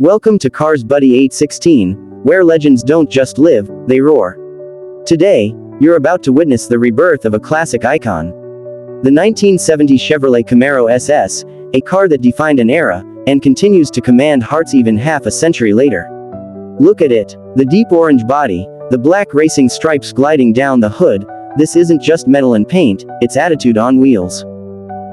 Welcome to Cars Buddy 816, where legends don't just live, they roar. Today, you're about to witness the rebirth of a classic icon. The 1970 Chevrolet Camaro SS, a car that defined an era, and continues to command hearts even half a century later. Look at it, the deep orange body, the black racing stripes gliding down the hood. This isn't just metal and paint, it's attitude on wheels.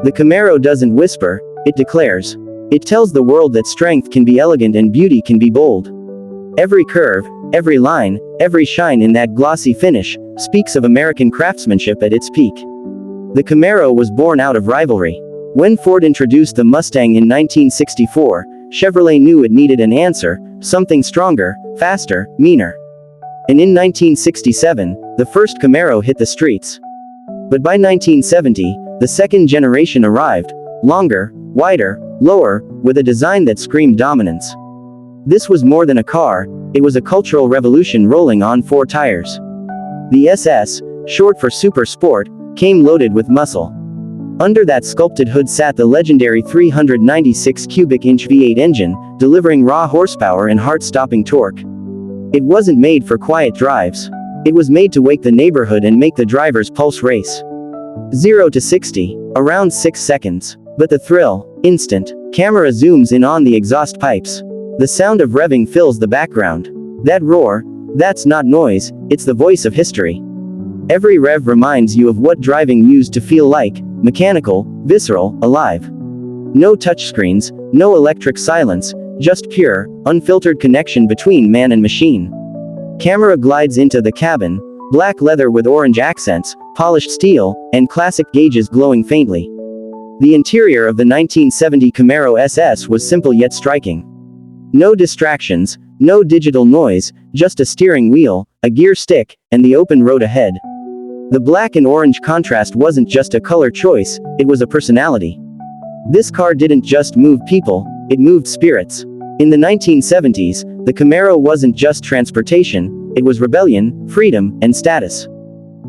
The Camaro doesn't whisper, it declares. It tells the world that strength can be elegant and beauty can be bold. Every curve, every line, every shine in that glossy finish, speaks of American craftsmanship at its peak. The Camaro was born out of rivalry. When Ford introduced the Mustang in 1964, Chevrolet knew it needed an answer, something stronger, faster, meaner. And in 1967, the first Camaro hit the streets. But by 1970, the second generation arrived, longer, wider, lower, with a design that screamed dominance. This was more than a car, it was a cultural revolution rolling on four tires. The SS, short for Super Sport, came loaded with muscle. Under that sculpted hood sat the legendary 396 cubic inch V8 engine, delivering raw horsepower and heart-stopping torque. It wasn't made for quiet drives. It was made to wake the neighborhood and make the driver's pulse race. 0 to 60, around 6 seconds. But the thrill, instant. Camera zooms in on the exhaust pipes. The sound of revving fills the background. That roar, that's not noise, it's the voice of history. Every rev reminds you of what driving used to feel like, mechanical, visceral, alive. No touchscreens, no electric silence, just pure, unfiltered connection between man and machine. Camera glides into the cabin, black leather with orange accents, polished steel, and classic gauges glowing faintly. The interior of the 1970 Camaro SS was simple yet striking. No distractions, no digital noise, just a steering wheel, a gear stick, and the open road ahead. The black and orange contrast wasn't just a color choice, it was a personality. This car didn't just move people, it moved spirits. In the 1970s, the Camaro wasn't just transportation, it was rebellion, freedom, and status.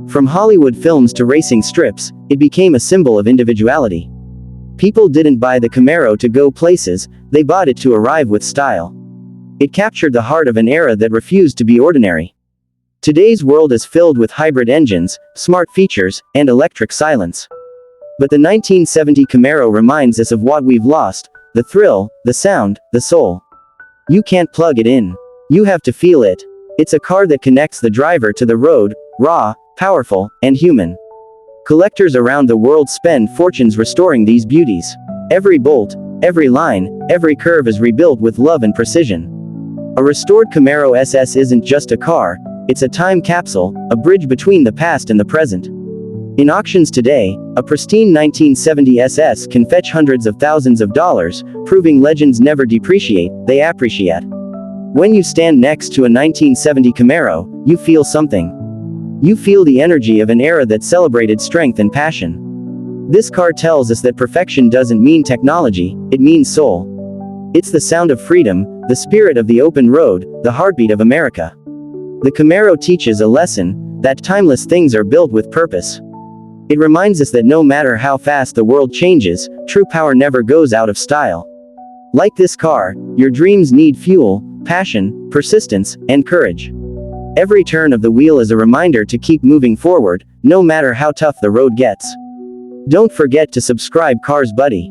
From Hollywood films to racing strips, it became a symbol of individuality. People didn't buy the Camaro to go places, they bought it to arrive with style. It captured the heart of an era that refused to be ordinary. Today's world is filled with hybrid engines, smart features, and electric silence. But the 1970 Camaro reminds us of what we've lost: the thrill, the sound, the soul. You can't plug it in. You have to feel it. It's a car that connects the driver to the road, raw, powerful, and human. Collectors around the world spend fortunes restoring these beauties. Every bolt, every line, every curve is rebuilt with love and precision. A restored Camaro SS isn't just a car, it's a time capsule, a bridge between the past and the present. In auctions today, a pristine 1970 SS can fetch hundreds of thousands of dollars, proving legends never depreciate, they appreciate. When you stand next to a 1970 Camaro, you feel something. You feel the energy of an era that celebrated strength and passion. This car tells us that perfection doesn't mean technology, it means soul. It's the sound of freedom, the spirit of the open road, the heartbeat of America. The Camaro teaches a lesson, that timeless things are built with purpose. It reminds us that no matter how fast the world changes, true power never goes out of style. Like this car, your dreams need fuel, passion, persistence, and courage. Every turn of the wheel is a reminder to keep moving forward, no matter how tough the road gets. Don't forget to subscribe Cars Buddy.